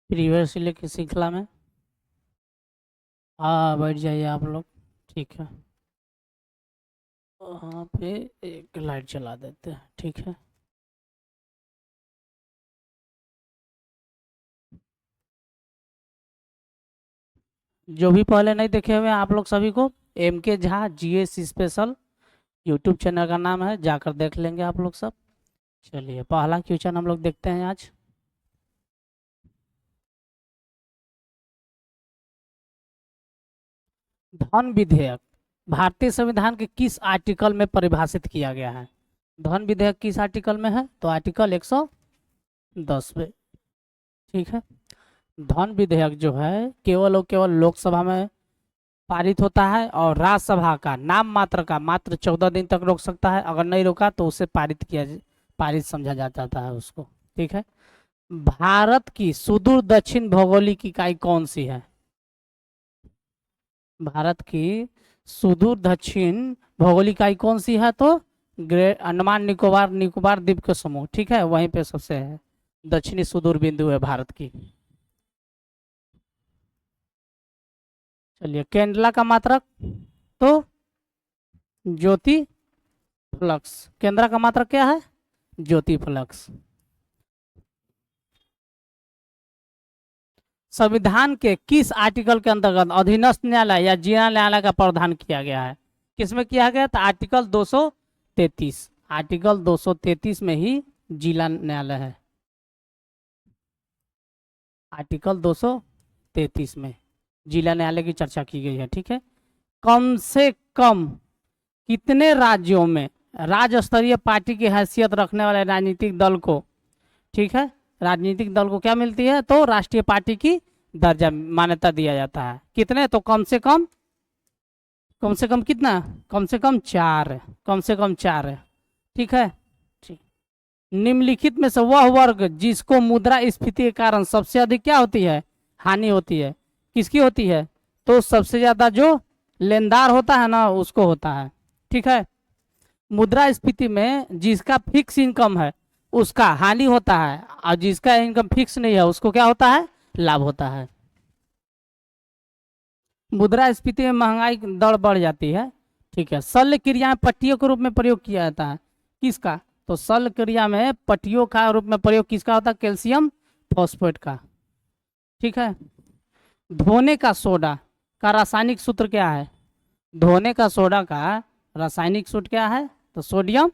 Previously की श्रृंखला में। हाँ, बैठ जाइए आप लोग। ठीक है। वहाँ पे एक लाइट जला देते हैं, ठीक है। जो भी पहले नहीं देखे हुए हैं आप लोग सभी को, एम के Jha GS special YouTube channel का नाम है, जाकर देख लेंगे आप लोग सब। चलिए पहला क्वेश्चन हम लोग देखते हैं आज। धन विधेयक भारतीय संविधान के किस आर्टिकल में परिभाषित किया गया है? धन विधेयक किस आर्टिकल में है? तो आर्टिकल 110 में। ठीक है। धन विधेयक जो है केवल और केवल लोकसभा में पारित होता है, और राज्यसभा का नाम मात्र का मात्र 14 दिन तक रोक सकता है। अगर नहीं रोका तो उसे पारित समझा जाता है उसको। ठीक है। भारत की सुदूर दक्षिण भौगोलिक इकाई कौन सी है? भारत की सुदूर दक्षिण भौगोलिक इकाई कौन सी है? तो ग्रेट अंडमान निकोबार निकोबार द्वीप के समूह। ठीक है, वहीं पे सबसे है, दक्षिणी सुदूर बिंदु है भारत की। चलिए केंडला का मात्रक तो ज्योति फ्लक्स। केंद्रा का मात्रक क्या है? ज्योति फ्लक्स। संविधान के किस आर्टिकल के अंतर्गत अधीनस्थ न्यायालय या जिला न्यायालय का प्रावधान किया गया है? किसमें किया गया था? आर्टिकल 233। आर्टिकल 233 में ही जिला न्यायालय है। आर्टिकल 233 में जिला न्यायालय की चर्चा की गई है। ठीक है। कम से कम कितने राज्यों में राज्य स्तरीय पार्टी की हैसियत रखने वाले राजनीतिक दल को, ठीक है, राजनीतिक दल को क्या मिलती है? तो राष्ट्रीय पार्टी की दर्जा मान्यता दिया जाता है। कितने? तो कम से कम कितना? कम से कम 4। कम से कम 4 है। ठीक है। ठीक। निम्नलिखित में से वह वर्ग जिसको मुद्रास्फीति के कारण सबसे अधिक क्या होती है? हानि होती है, किसकी होती है? तो सबसे ज्यादा जो लेनदार होता है ना उसको होता है। ठीक है। मुद्रास्फीति में जिसका फिक्स इनकम है उसका हानि होता है, और जिसका इनकम फिक्स नहीं है उसको क्या होता है? लाभ होता है। मुद्रास्फीति में महंगाई दर बढ़ जाती है। ठीक है। शल्य क्रिया में पट्टियों के रूप में प्रयोग किया जाता है, किसका? तो शल्य क्रिया में पट्टियों का रूप में प्रयोग किसका होता है? कैल्शियम फॉस्फेट का। ठीक है। धोने का सोडा का रासायनिक सूत्र क्या है? धोने का सोडा का रासायनिक सूत्र क्या है? तो सोडियम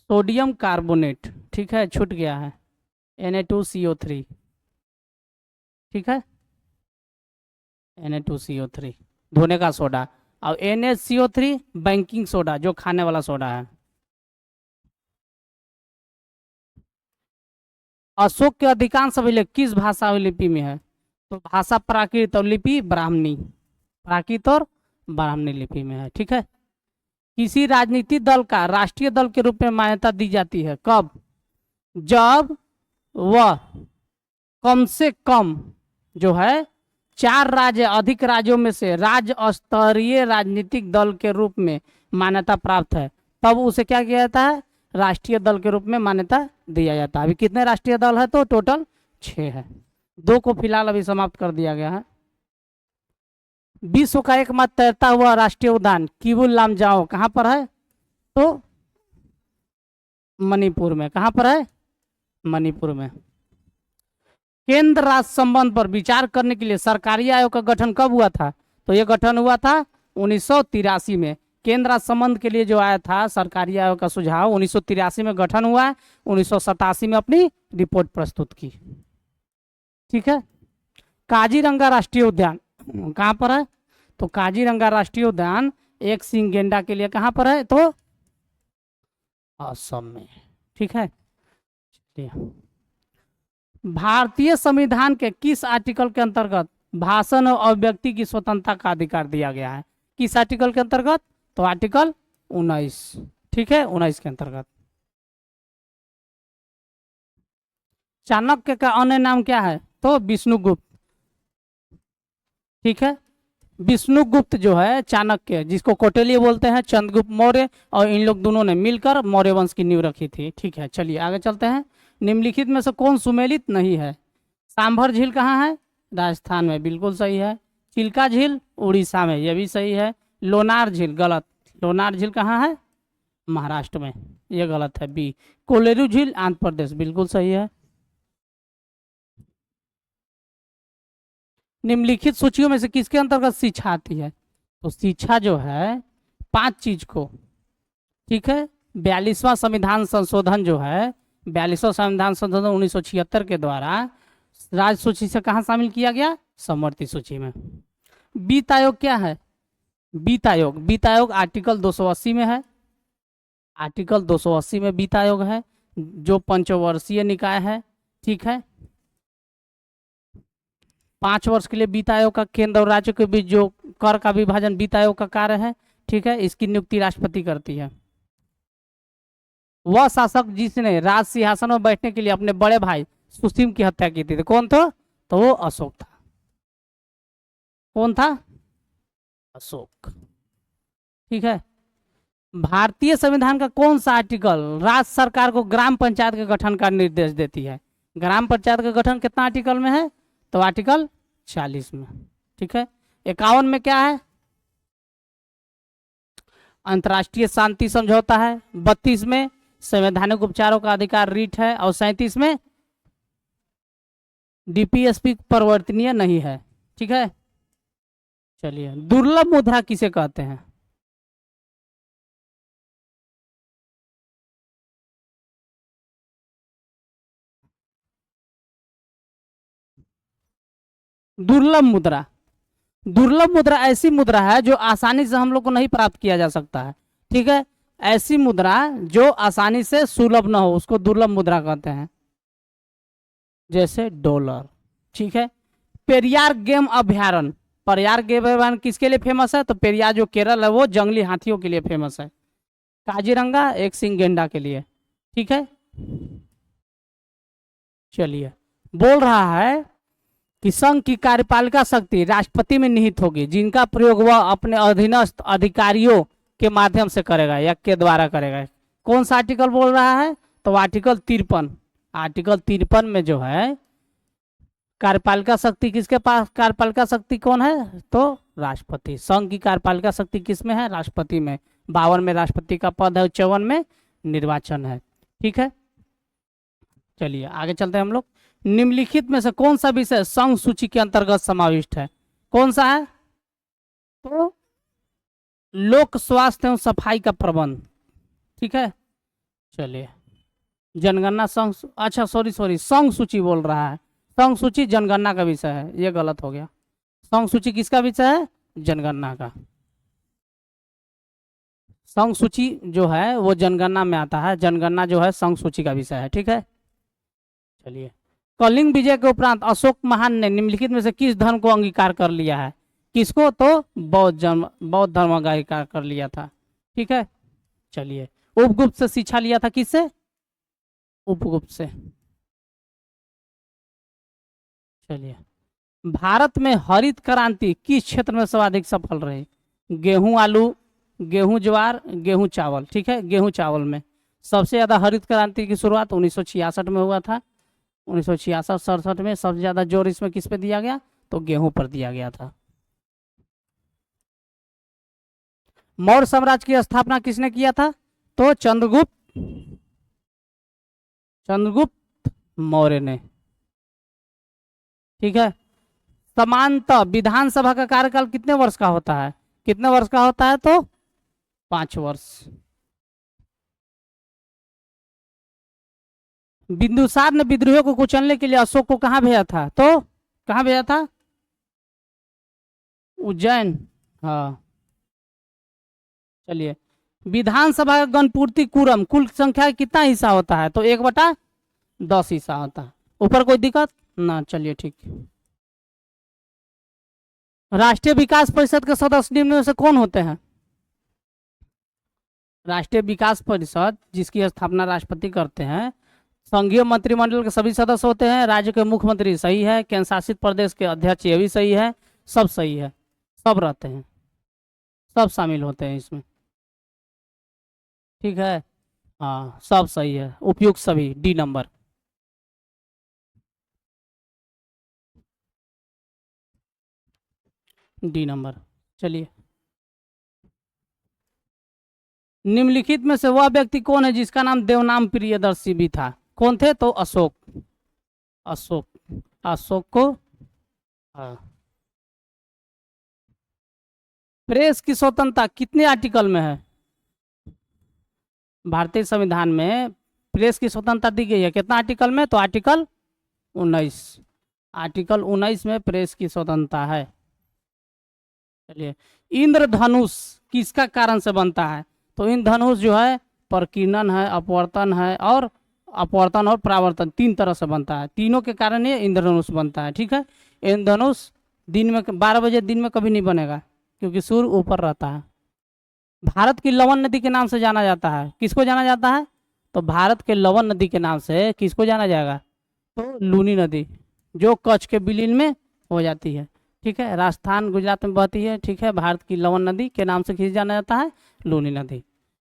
सोडियम कार्बोनेट। ठीक है, छूट गया है। Na2CO3। ठीक है। Na2CO3 धोने का सोडा, और NaCO3 बैंकिंग सोडा जो खाने वाला सोडा है। अशोक के अधिकांश अभिलेख किस भाषा और लिपि में है? तो भाषा प्राकृत और लिपि ब्राह्मणी। प्राकृत और ब्राह्मणी लिपि में है। ठीक है। किसी राजनीतिक दल का राष्ट्रीय दल के रूप में मान्यता दी जाती है कब? जब वह कम से कम जो है 4 राज्य अधिक राज्यों में से राज्य स्तरीय राजनीतिक दल के रूप में मान्यता प्राप्त है, तब उसे क्या किया जाता है? राष्ट्रीय दल के रूप में मान्यता दिया जाता है। अभी कितने राष्ट्रीय दल है? तो टोटल 6 है। 2 को फिलहाल अभी समाप्त कर दिया गया है। विश्व का एकमात्र तैरता हुआ राष्ट्रीय उद्यान किबुल लामजाओ कहाँ पर है? तो मणिपुर में। कहाँ पर है? मणिपुर में। केंद्र राज्य संबंध पर विचार करने के लिए सरकारी आयोग का गठन कब हुआ था? तो यह गठन हुआ था 1983 में। केंद्र राज्य संबंध के लिए जो आया था सरकारी आयोग का सुझाव 1983 में गठन हुआ है। 1987 में अपनी रिपोर्ट प्रस्तुत की। ठीक है। काजीरंगा राष्ट्रीय उद्यान कहाँ पर है? तो काजीरंगा राष्ट्रीय उद्यान एक सिंह गेंडा के लिए कहाँ पर है? तो असम में। ठीक है। भारतीय संविधान के किस आर्टिकल के अंतर्गत भाषण और अभिव्यक्ति की स्वतंत्रता का अधिकार दिया गया है? किस आर्टिकल के अंतर्गत? तो आर्टिकल 19। ठीक है, 19 के अंतर्गत। चाणक्य का अन्य नाम क्या है? तो विष्णुगुप्त। ठीक है। विष्णुगुप्त जो है चाणक्य, जिसको कौटिल्य बोलते हैं, चंद्रगुप्त मौर्य, और इन लोग दोनों ने मिलकर मौर्य वंश की नींव रखी थी। ठीक है, चलिए आगे चलते हैं। निम्नलिखित में से कौन सुमेलित नहीं है? सांभर झील कहाँ है? राजस्थान में, बिल्कुल सही है। चिल्का झील उड़ीसा में, यह भी सही है। लोनार झील गलत, लोनार झील कहाँ है? महाराष्ट्र में, यह गलत है, बी। कोलेरू झील आंध्र प्रदेश, बिल्कुल सही है। निम्नलिखित सूचियों में से किसके अंतर्गत शिक्षा आती है? तो शिक्षा जो है 5 चीज को, ठीक है, 42वां संविधान संशोधन जो है, 42वां संविधान संशोधन 1976 के द्वारा राज्य सूची से कहाँ शामिल किया गया? समवर्ती सूची में। वित्त आयोग क्या है? वित्त आयोग आर्टिकल 280 में है, आर्टिकल 280 में वित्त आयोग है, जो पंचवर्षीय निकाय है। ठीक है, 5 वर्ष के लिए वित्त आयोग का केंद्र और राज्य के बीच जो कर का विभाजन वित्त आयोग का कार्य है। ठीक है, इसकी नियुक्ति राष्ट्रपति करती है। वह शासक जिसने राज सिंहासन में बैठने के लिए अपने बड़े भाई सुसीम की हत्या की थी, तो कौन था? तो वो अशोक था। कौन था? अशोक। ठीक है, भारतीय संविधान का कौन सा आर्टिकल राज्य सरकार को ग्राम पंचायत के गठन का निर्देश देती है? ग्राम पंचायत का गठन कितना आर्टिकल में है? तो आर्टिकल 40 में। ठीक है, 51 में क्या है? अंतर्राष्ट्रीय शांति समझौता है। 32 में संवैधानिक उपचारों का अधिकार रीट है, और 37 में डीपीएसपी परिवर्तनीय नहीं है। ठीक है, चलिए, दुर्लभ मुद्रा किसे कहते हैं? दुर्लभ मुद्रा, दुर्लभ मुद्रा ऐसी मुद्रा है जो आसानी से हम लोग को नहीं प्राप्त किया जा सकता है। ठीक है, ऐसी मुद्रा जो आसानी से सुलभ ना हो उसको दुर्लभ मुद्रा कहते हैं, जैसे डॉलर। ठीक है, पेरियार गेम अभ्यारण्य, पेरियार गेम अभ्यारण्य किसके लिए फेमस है? तो पेरियार जो केरल है वो जंगली हाथियों के लिए फेमस है। काजीरंगा एक सिंह गेंडा के लिए। ठीक है, चलिए, बोल रहा है कि संघ की कार्यपालिका शक्ति राष्ट्रपति में निहित होगी, जिनका प्रयोग वह अपने अधीनस्थ अधिकारियों के माध्यम से करेगा या के द्वारा करेगा। कौन सा आर्टिकल बोल रहा है? तो आर्टिकल 53। आर्टिकल 53 में जो है कार्यपालिका शक्ति किसके पास? कार्यपालिका शक्ति कौन है? तो राष्ट्रपति। संघ की कार्यपालिका शक्ति किस में है? राष्ट्रपति में। 52 में राष्ट्रपति का पद है, 54 में निर्वाचन है। ठीक है, चलिए आगे चलते हैं हम लोग। निम्नलिखित में से कौन सा विषय संघ सूची के अंतर्गत समाविष्ट है? कौन सा है? तो लोक स्वास्थ्य एवं सफाई का प्रबंध। ठीक है, चलिए, जनगणना संघ, अच्छा सॉरी संघ सूची बोल रहा है। संघ सूची जनगणना का विषय है, ये गलत हो गया। संघ सूची किसका विषय है? जनगणना का। संघ सूची जो है वो जनगणना में आता है, जनगणना जो है संघ सूची का विषय है। ठीक है, चलिए, कलिंग विजय के उपरांत अशोक महान ने निम्नलिखित में से किस धर्म को अंगीकार कर लिया है? किसको? तो बौद्ध धर्म का अंगीकार कर लिया था। ठीक है, चलिए, उपगुप्त से शिक्षा लिया था, किससे? उपगुप्त से। चलिए, भारत में हरित क्रांति किस क्षेत्र में सर्वाधिक सफल रही? गेहूं आलू, गेहूं ज्वार, गेहूं चावल। ठीक है, गेहूं चावल में सबसे ज्यादा हरित क्रांति की शुरुआत 1966 में हुआ था। 1966-67 में सबसे ज्यादा जोर इसमें किस पे दिया गया? तो गेहूं पर दिया गया था। मौर्य साम्राज्य की स्थापना किसने किया था? तो चंद्रगुप्त मौर्य ने। ठीक है, समानतः विधानसभा का कार्यकाल कितने वर्ष का होता है? कितने वर्ष का होता है? तो 5 वर्ष। बिंदुसार ने विद्रोहियों को कुचलने के लिए अशोक को कहां भेजा था? तो कहां भेजा था? उज्जैन। हाँ, चलिए, विधानसभा का गणपूर्ति कुरम कुल संख्या कितना हिस्सा होता है? तो 1/10 हिस्सा होता है। ऊपर कोई दिक्कत ना? चलिए, ठीक। राष्ट्रीय विकास परिषद के सदस्य निम्न में से कौन होते हैं? राष्ट्रीय विकास परिषद जिसकी स्थापना राष्ट्रपति करते हैं, संघीय मंत्रिमंडल के सभी सदस्य होते हैं, राज्य के मुख्यमंत्री सही है, केंद्र शासित प्रदेश के अध्यक्ष ये भी सही है, सब सही है। सब रहते हैं, सब शामिल होते हैं इसमें। ठीक है, हाँ सब सही है, उपयुक्त सभी, डी नंबर। D number. चलिए, निम्नलिखित में से वह व्यक्ति कौन है जिसका नाम देवनाम प्रियदर्शी भी था? कौन थे? तो अशोक। अशोक, अशोक को, हाँ। प्रेस की स्वतंत्रता कितने आर्टिकल में है? भारतीय संविधान में प्रेस की स्वतंत्रता दी गई है कितना आर्टिकल में? तो आर्टिकल 19। आर्टिकल 19 में प्रेस की स्वतंत्रता है। चलिए, इंद्रधनुष किसका कारण से बनता है? तो इंद्रधनुष जो है प्रकीर्णन है, अपवर्तन है, और अपवर्तन और परावर्तन, तीन तरह से बनता है, तीनों के कारण ये इंद्रधनुष बनता है। ठीक है, इंद्रधनुष दिन में 12 बजे दिन में कभी नहीं बनेगा क्योंकि सूर्य ऊपर रहता है। भारत की लवन नदी के नाम से जाना जाता है, किसको जाना जाता है? तो भारत के लवन नदी के नाम से किसको जाना जाएगा? तो लूनी नदी, जो कच्छ के विलीन में हो जाती है। ठीक है, राजस्थान गुजरात में बहती है। ठीक है, भारत की लवन नदी के नाम से किस जाना जाता है? लूनी नदी।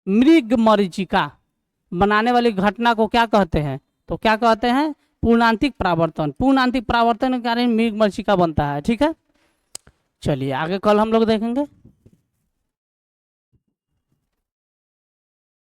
मृग मरीचिका बनाने वाली घटना को क्या कहते हैं? तो क्या कहते हैं? पूर्णांतिक परावर्तन। पूर्णांतिक परावर्तन के कारण मृग मरीचिका बनता है। ठीक है, चलिए आगे कल हम लोग देखेंगे।